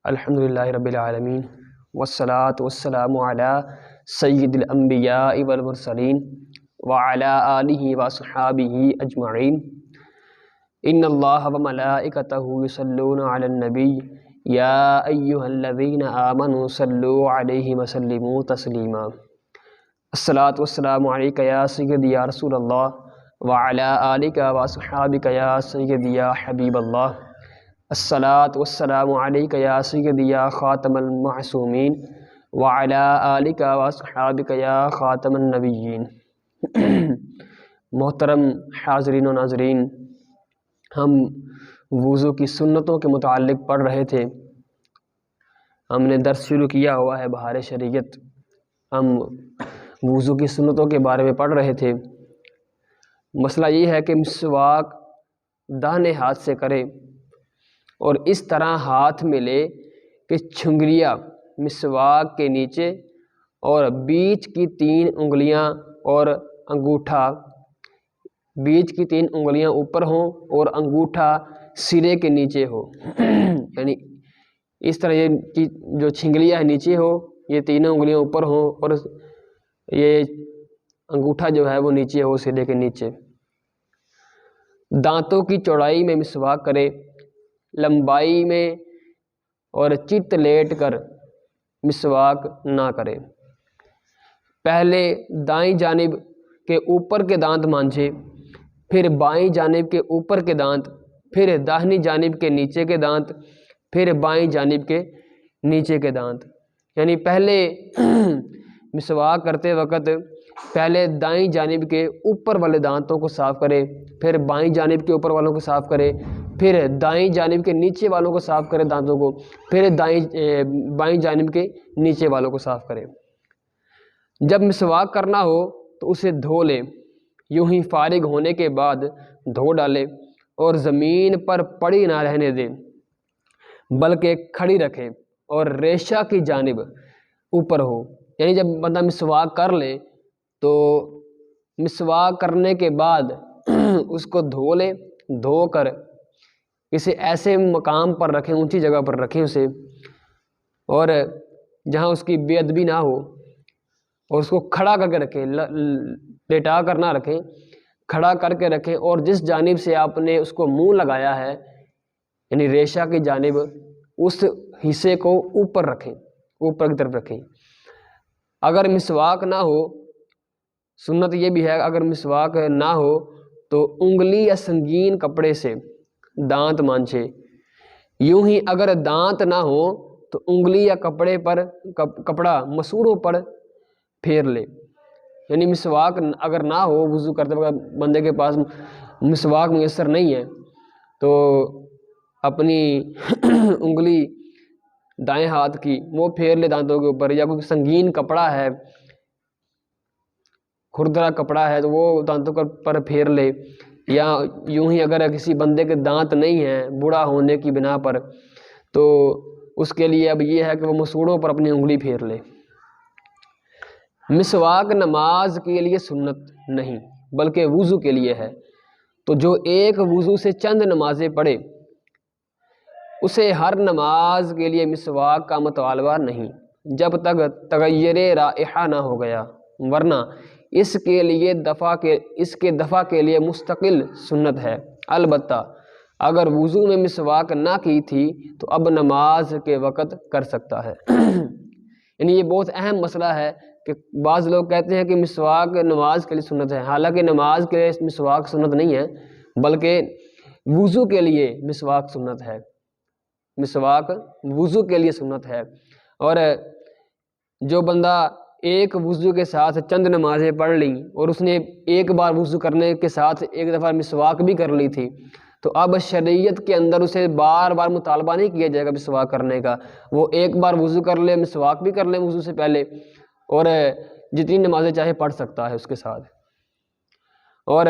الحمدللہ رب العالمین والصلاة والسلام علی سید الانبیاء والمرسلین وعلی آلہ وصحابہ اجمعین۔ ان اللہ وملائکتہ یصلون علی النبی یا ایہا الذین آمنوا صلوا علیہ وسلموا تسلیما۔ الصلاة والسلام علیک یا سیدی یا رسول اللہ وعلی آلک وصحابک یا سیدی یا حبیب اللہ۔ الصلاة والسلام علیک یا سیدی یا خاتم المعصومین وعلی آلک واصحابک یا خاتم النبیین۔ محترم حاضرین و ناظرین، ہم وضو کی سنتوں کے متعلق پڑھ رہے تھے۔ ہم نے درس شروع کیا ہوا ہے بہار شریعت۔ ہم وضو کی سنتوں کے بارے میں پڑھ رہے تھے۔ مسئلہ یہ ہے کہ مسواک داہنے ہاتھ سے کرے اور اس طرح ہاتھ میں لے کہ چھنگلیاں مسواک کے نیچے اور بیچ کی 3 انگلیاں اور انگوٹھا بیچ کی 3 انگلیاں اوپر ہوں اور انگوٹھا سرے کے نیچے ہو۔ یعنی اس طرح یہ جو چھنگلیاں ہے نیچے ہو، یہ 3 انگلیاں اوپر ہوں اور یہ انگوٹھا جو ہے وہ نیچے ہو سرے کے نیچے۔ دانتوں کی چوڑائی میں مسواک کرے، لمبائی میں اور چت لیٹ کر مسواک نہ کرے۔ پہلے دائیں جانب کے اوپر کے دانت مانجھے، پھر بائیں جانب کے اوپر کے دانت، پھر داہنی جانب کے نیچے کے دانت، پھر بائیں جانب کے نیچے کے دانت۔ یعنی پہلے مسواک کرتے وقت پہلے دائیں جانب کے اوپر والے دانتوں کو صاف کرے، پھر بائیں جانب کے اوپر والوں کو صاف کرے، پھر دائیں جانب کے نیچے والوں کو صاف کرے دانتوں کو، پھر بائیں جانب کے نیچے والوں کو صاف کرے۔ جب مسواک کرنا ہو تو اسے دھو لے، یوں ہی فارغ ہونے کے بعد دھو ڈالے اور زمین پر پڑی نہ رہنے دے بلکہ کھڑی رکھے اور ریشہ کی جانب اوپر ہو۔ یعنی جب بندہ مسواک کر لے تو مسواک کرنے کے بعد اس کو دھو لے، دھو کر کسی ایسے مقام پر رکھیں، اونچی جگہ پر رکھیں اسے، اور جہاں اس کی بے ادبی نہ ہو، اور اس کو کھڑا کر کے رکھیں، لیٹا کر نہ رکھیں، کھڑا کر کے رکھیں، اور جس جانب سے آپ نے اس کو منہ لگایا ہے یعنی ریشہ کی جانب، اس حصے کو اوپر رکھیں، اوپر کی طرف رکھیں۔ اگر مسواک نہ ہو، سنت یہ بھی ہے اگر مسواک نہ ہو تو انگلی یا سنگین کپڑے سے دانت مانچھے۔ یوں ہی اگر دانت نہ ہو تو انگلی یا کپڑے پر کپڑا مسوڑوں پر پھیر لے۔ یعنی مسواک اگر نہ ہو، وضو کرتے وقت بندے کے پاس مسواک میسر نہیں ہے تو اپنی انگلی دائیں ہاتھ کی وہ پھیر لے دانتوں کے اوپر، یا کوئی سنگین کپڑا ہے، کھردرا کپڑا ہے تو وہ دانتوں پر پھیر لے، یا یوں ہی اگر کسی بندے کے دانت نہیں ہیں بوڑھا ہونے کی بنا پر تو اس کے لیے اب یہ ہے کہ وہ مسوڑوں پر اپنی انگلی پھیر لے۔ مسواک نماز کے لیے سنت نہیں بلکہ وضو کے لیے ہے، تو جو ایک وضو سے چند نمازیں پڑھے اسے ہر نماز کے لیے مسواک کا مطالبہ نہیں جب تک تغیر رائحہ نہ ہو گیا، ورنہ اس کے دفع کے لیے مستقل سنت ہے۔ البتہ اگر وضو میں مسواک نہ کی تھی تو اب نماز کے وقت کر سکتا ہے۔ یعنی یہ بہت اہم مسئلہ ہے کہ بعض لوگ کہتے ہیں کہ مسواک نماز کے لیے سنت ہے، حالانکہ نماز کے لیے مسواک سنت نہیں ہے بلکہ وضو کے لیے مسواک سنت ہے۔ مسواک وضو کے لیے سنت ہے، اور جو بندہ ایک وضو کے ساتھ چند نمازیں پڑھ لیں اور اس نے ایک بار وضو کرنے کے ساتھ ایک دفعہ مسواک بھی کر لی تھی تو اب شریعت کے اندر اسے بار بار مطالبہ نہیں کیا جائے گا مسواک کرنے کا۔ وہ ایک بار وضو کر لے، مسواک بھی کر لے وضو سے پہلے، اور جتنی نمازیں چاہے پڑھ سکتا ہے اس کے ساتھ۔ اور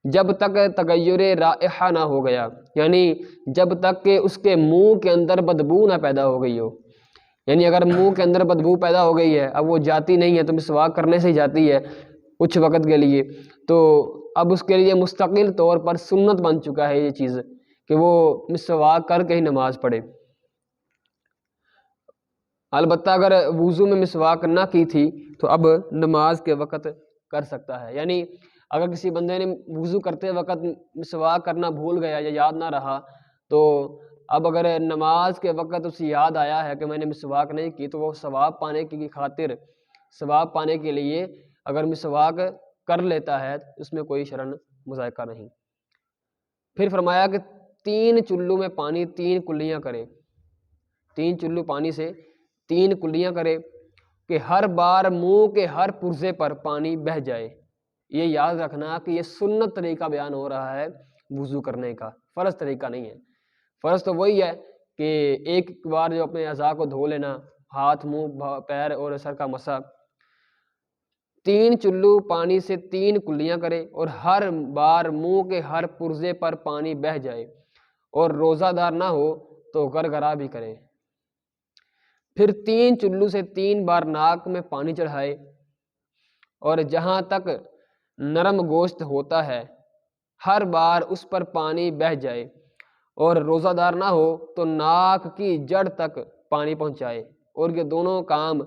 جب تک تغیر رائحہ نہ ہو گیا، یعنی جب تک کہ اس کے منہ کے اندر بدبو نہ پیدا ہو گئی ہو، یعنی اگر منہ کے اندر بدبو پیدا ہو گئی ہے، اب وہ جاتی نہیں ہے تو مسواک کرنے سے ہی جاتی ہے کچھ وقت کے لیے، تو اب اس کے لیے مستقل طور پر سنت بن چکا ہے یہ چیز کہ وہ مسواک کر کے ہی نماز پڑھے۔ البتہ اگر وضو میں مسواک نہ کی تھی تو اب نماز کے وقت کر سکتا ہے. یعنی اگر کسی بندے نے وضو کرتے وقت مسواک کرنا بھول گیا یا یاد نہ رہا، تو اب اگر نماز کے وقت اسے یاد آیا ہے کہ میں نے مسواک نہیں کی، تو وہ ثواب پانے کی خاطر، ثواب پانے کے لیے اگر مسواک کر لیتا ہے اس میں کوئی شرعاً مذائقہ نہیں. پھر فرمایا کہ 3 چلو میں پانی 3 کلیاں کرے، 3 چلو پانی سے 3 کلیاں کرے کہ ہر بار منہ کے ہر پرزے پر پانی بہہ جائے. یہ یاد رکھنا کہ یہ سنت طریقہ بیان ہو رہا ہے وضو کرنے کا، فرض طریقہ نہیں ہے. فرض تو وہی ہے کہ ایک بار جو اپنے اعضاء کو دھو لینا، ہاتھ، منہ، پیر اور سر کا مسح. 3 چلو پانی سے 3 کلیاں کرے اور ہر بار منہ کے ہر پرزے پر پانی بہہ جائے، اور روزہ دار نہ ہو تو گرگرا بھی کرے. پھر 3 چلو سے 3 بار ناک میں پانی چڑھائے اور جہاں تک نرم گوشت ہوتا ہے ہر بار اس پر پانی بہہ جائے، اور روزہ دار نہ ہو تو ناک کی جڑ تک پانی پہنچائے، اور یہ دونوں کام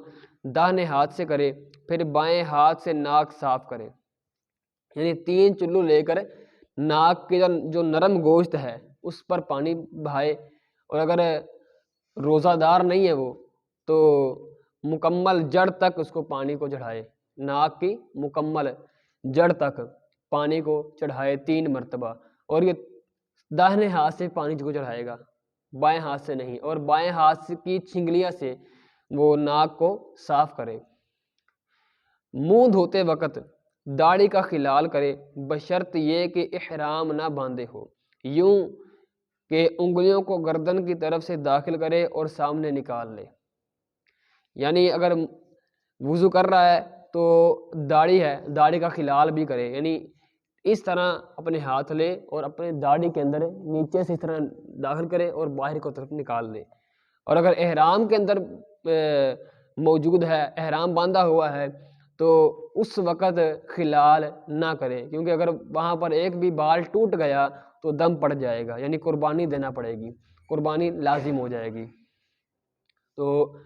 داہنے ہاتھ سے کرے. پھر بائیں ہاتھ سے ناک صاف کرے. یعنی 3 چلو لے کر ناک کے جو نرم گوشت ہے اس پر پانی بہائے، اور اگر روزہ دار نہیں ہے وہ تو مکمل جڑ تک اس کو پانی کو چڑھائے، ناک کی مکمل جڑ تک پانی کو چڑھائے 3 مرتبہ. اور یہ داہنے ہاتھ سے پانی کو چڑھائے گا، بائیں ہاتھ سے نہیں، اور بائیں ہاتھ کی چھنگلیاں سے وہ ناک کو صاف کرے. منہ دھوتے وقت داڑھی کا خلال کرے بشرط یہ کہ احرام نہ باندھے ہو، یوں کہ انگلیوں کو گردن کی طرف سے داخل کرے اور سامنے نکال لے. یعنی اگر وضو کر رہا ہے تو داڑھی ہے، داڑھی کا خلال بھی کرے، یعنی اس طرح اپنے ہاتھ لے اور اپنے داڑھی کے اندر نیچے سے اس طرح داخل کرے اور باہر کو طرف نکال دے. اور اگر احرام کے اندر موجود ہے، احرام باندھا ہوا ہے، تو اس وقت خلال نہ کرے، کیونکہ اگر وہاں پر ایک بھی بال ٹوٹ گیا تو دم پڑ جائے گا، یعنی قربانی دینا پڑے گی، قربانی لازم ہو جائے گی. تو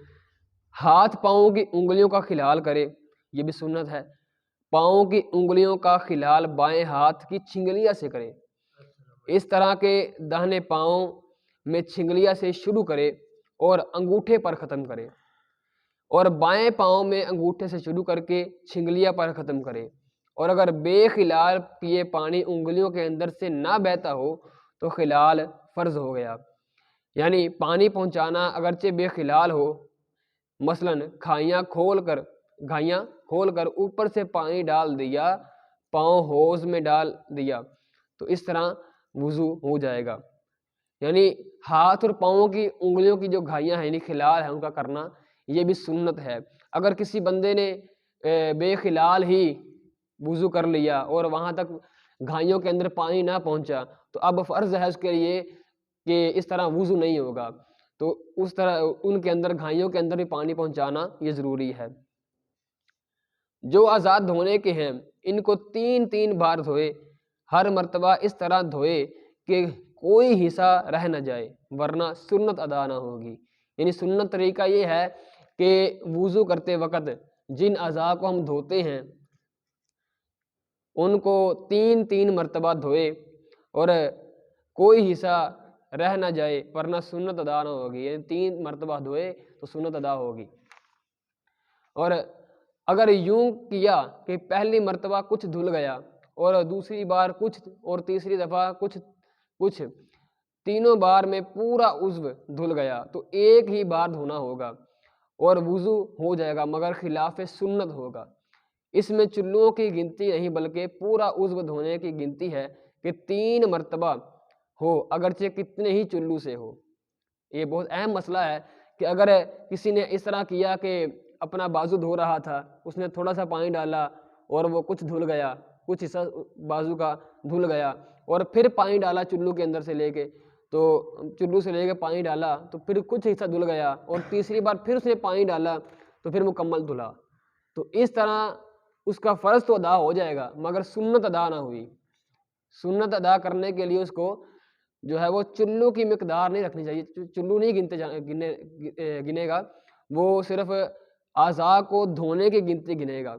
ہاتھ پاؤں کی انگلیوں کا خلال کرے، یہ بھی سنت ہے. پاؤں کی انگلیوں کا خلال بائیں ہاتھ کی چھنگلیاں سے کرے، اس طرح کے داہنے پاؤں میں چھنگلیاں سے شروع کرے اور انگوٹھے پر ختم کرے، اور بائیں پاؤں میں انگوٹھے سے شروع کر کے چھنگلیاں پر ختم کرے. اور اگر بے خلال پیے پانی انگلیوں کے اندر سے نہ بہتا ہو تو خلال فرض ہو گیا. یعنی پانی پہنچانا اگرچہ بے خلال ہو، مثلاً گھائیاں کھول کر اوپر سے پانی ڈال دیا، پاؤں حوض میں ڈال دیا، تو اس طرح وضو ہو جائے گا. یعنی ہاتھ اور پاؤں کی انگلیوں کی جو گھائیاں ہیں یعنی خلال ہے ان کا کرنا، یہ بھی سنت ہے. اگر کسی بندے نے بے خلال ہی وضو کر لیا اور وہاں تک گھائیوں کے اندر پانی نہ پہنچا تو اب فرض ہے اس کے لیے کہ اس طرح وضو نہیں ہوگا، تو اس طرح ان کے اندر گھائیوں کے اندر بھی پانی پہنچانا یہ ضروری ہے. جو اعضاء دھونے کے ہیں ان کو 3 بار دھوئے، ہر مرتبہ اس طرح دھوئے کہ کوئی حصہ رہ نہ جائے ورنہ سنت ادا نہ ہوگی. یعنی سنت طریقہ یہ ہے کہ وضو کرتے وقت جن اعضاء کو ہم دھوتے ہیں ان کو 3 مرتبہ دھوئے اور کوئی حصہ رہ نہ جائے ورنہ سنت ادا نہ ہوگی. یعنی 3 مرتبہ دھوئے تو سنت ادا ہوگی. اور اگر یوں کیا کہ پہلی مرتبہ کچھ دھل گیا اور دوسری بار کچھ اور تیسری دفعہ کچھ تینوں بار میں پورا عضو دھل گیا تو ایک ہی بار دھونا ہوگا اور وضو ہو جائے گا، مگر خلاف سنت ہوگا. اس میں چلوں کی گنتی نہیں بلکہ پورا عضو دھونے کی گنتی ہے کہ 3 مرتبہ ہو اگرچہ کتنے ہی چلو سے ہو. یہ بہت اہم مسئلہ ہے کہ اگر کسی نے اس طرح کیا کہ اپنا بازو دھو رہا تھا، اس نے تھوڑا سا پانی ڈالا اور وہ کچھ دھل گیا، کچھ حصہ بازو کا دھل گیا، اور پھر پانی ڈالا چلو کے اندر سے لے کے، تو چلو سے لے کے پانی ڈالا تو پھر کچھ حصہ دھل گیا اور تیسری بار پھر اس نے پانی ڈالا تو پھر مکمل دھلا، تو اس طرح اس کا فرض تو ادا ہو جائے گا مگر سنت ادا نہ ہوئی. سنت ادا کرنے کے لیے اس کو جو ہے وہ چلو کی مقدار نہیں رکھنی چاہیے، چلو نہیں گنے گا، وہ صرف اعضاء کو دھونے کی گنتی گنے گا،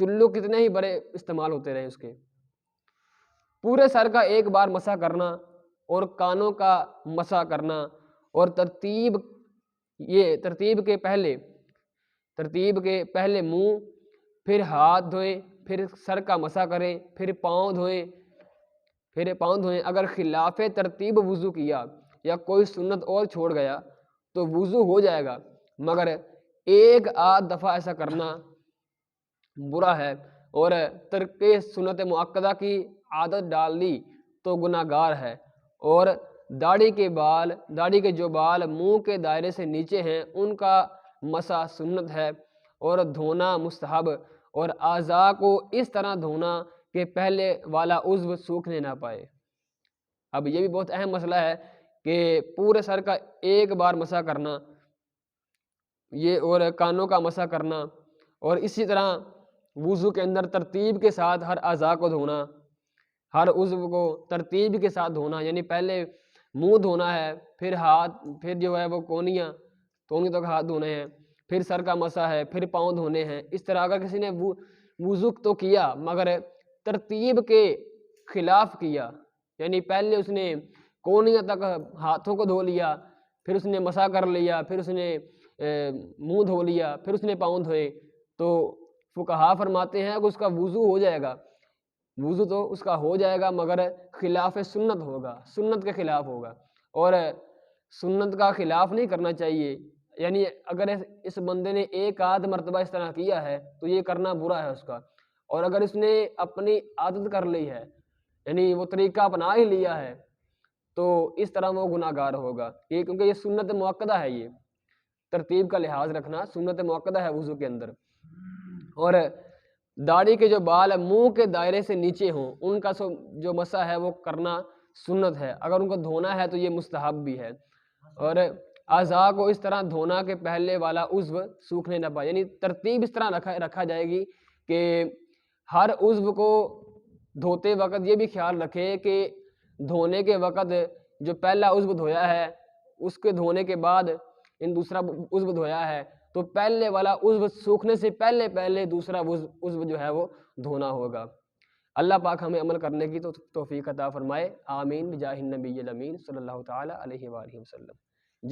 چلو کتنے ہی بڑے استعمال ہوتے رہے اس کے۔ پورے سر کا ایک بار مسح کرنا اور کانوں کا مسح کرنا، اور ترتیب کے پہلے منہ، پھر ہاتھ دھوئیں، پھر سر کا مسح کریں، پھر پاؤں دھوئیں۔ اگر خلاف ترتیب وضو کیا یا کوئی سنت اور چھوڑ گیا تو وضو ہو جائے گا، مگر ایک آدھ دفعہ ایسا کرنا برا ہے، اور ترک سنت مؤکدہ کی عادت ڈال لی تو گناہ گار ہے۔ اور داڑھی کے جو بال منہ کے دائرے سے نیچے ہیں ان کا مسح سنت ہے اور دھونا مستحب، اور اعضاء کو اس طرح دھونا کہ پہلے والا عضو سوکھنے نہ پائے۔ اب یہ بھی بہت اہم مسئلہ ہے کہ پورے سر کا ایک بار مسح کرنا یہ، اور کانوں کا مسح کرنا، اور اسی طرح وضو کے اندر ترتیب کے ساتھ ہر اعضاء کو دھونا، ہر عضو کو ترتیب کے ساتھ دھونا، یعنی پہلے منہ دھونا ہے، پھر ہاتھ، پھر جو ہے وہ کونیاں تک ہاتھ دھونے ہیں، پھر سر کا مسح ہے، پھر پاؤں دھونے ہیں۔ اس طرح اگر کسی نے وضو تو کیا مگر ترتیب کے خلاف کیا، یعنی پہلے اس نے کونیاں تک ہاتھوں کو دھو لیا، پھر اس نے مسح کر لیا، پھر اس نے منہ دھو لیا، پھر اس نے پاؤں دھوئے، تو فقہا فرماتے ہیں کہ اس کا وضو ہو جائے گا، وضو تو اس کا ہو جائے گا مگر خلاف سنت ہوگا، سنت کے خلاف ہوگا، اور سنت کا خلاف نہیں کرنا چاہیے۔ یعنی اگر اس بندے نے ایک آدھ مرتبہ اس طرح کیا ہے تو یہ کرنا برا ہے اس کا، اور اگر اس نے اپنی عادت کر لی ہے، یعنی وہ طریقہ اپنا ہی لیا ہے، تو اس طرح وہ گناہ گار ہوگا، کیونکہ یہ سنت مؤکدہ ہے، یہ ترتیب کا لحاظ رکھنا سنت مؤکدہ ہے وضو کے اندر۔ اور داڑھی کے جو بال منہ کے دائرے سے نیچے ہوں ان کا جو مسح ہے وہ کرنا سنت ہے، اگر ان کو دھونا ہے تو یہ مستحب بھی ہے۔ اور اعضاء کو اس طرح دھونا کہ پہلے والا عضو سوکھنے نہ پائے، یعنی ترتیب اس طرح رکھا جائے گی کہ ہر عضو کو دھوتے وقت یہ بھی خیال رکھے کہ دھونے کے وقت جو پہلا عضو دھویا ہے اس کے دھونے کے بعد دوسرا عضو دھویا ہے تو پہلے والا عضو سوکھنے سے پہلے دوسرا عضو جو ہے وہ دھونا ہوگا۔ اللہ پاک ہمیں عمل کرنے کی توفیق عطا فرمائے، آمین بجاہ النبی الامین صلی اللہ تعالی علیہ وآلہ وسلم۔